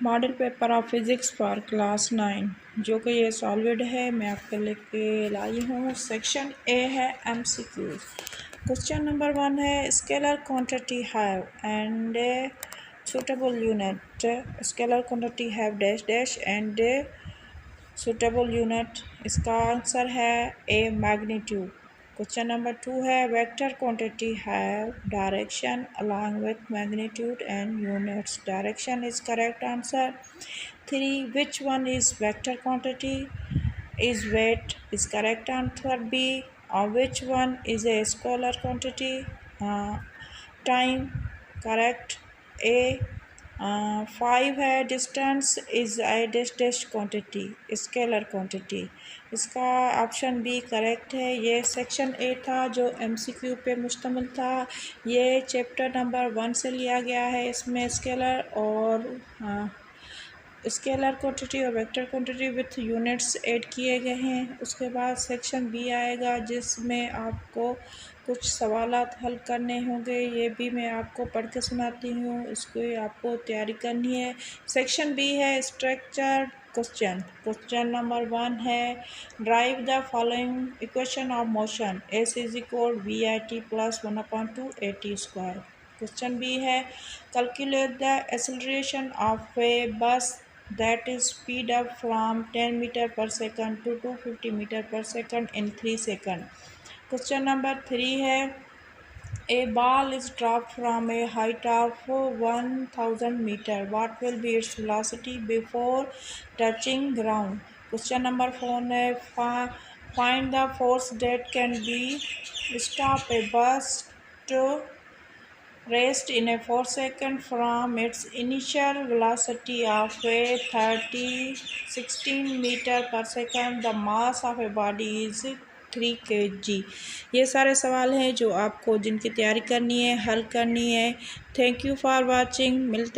Model paper of physics for class 9 जो कि ये सॉल्विड है, मैं आपके लेके लाई हूँ। सेक्शन ए है MCQs। क्वेश्चन नंबर 1 है scalar quantity have and suitable unit. Scalar quantity have dash dash and suitable unit। इसका आंसर है ए मैग्नीट्यूड। क्वेश्चन नंबर 2 है vector quantity have direction along with magnitude and units. Direction is correct answer. 3 which one is vector quantity is weight is correct answer B. Which one is a scalar quantity? Time correct A. 5 है distance is a dash quantity scalar quantity। इसका option B correct है। ये section A था जो MCQ पे मुश्तमिल था। ये चैप्टर नंबर 1 से लिया गया है। इसमें स्केलर और स्केलर क्वांटिटी और vector quantity with units add किए गए हैं। उसके बाद सेक्शन बी आएगा जिसमें आपको कुछ सवालात हल करने होंगे। ये भी मैं आपको पढ़ के सुनाती हूँ, इसको आपको तैयारी करनी है। सेक्शन बी है स्ट्रक्चर क्वेश्चन। क्वेश्चन नंबर 1 है drive the following equation of motion S is equal VIT plus 1/2 AT²। Question B है calculate the acceleration of a bus that is speed up from 10 meter per second to 250 meter per second in 3 seconds। Question number 3 है a ball is dropped from a height of 1000 meter. What will be its velocity before touching ground? Question number 4 है find the force that can be stop a bus to rest in a 4 seconds from its initial velocity of a 16 meter per second. The mass of a body is 3 kg। ये सारे सवाल हैं जो आपको जिनकी तैयारी करनी है, हल करनी है। Thank you for watching. मिलते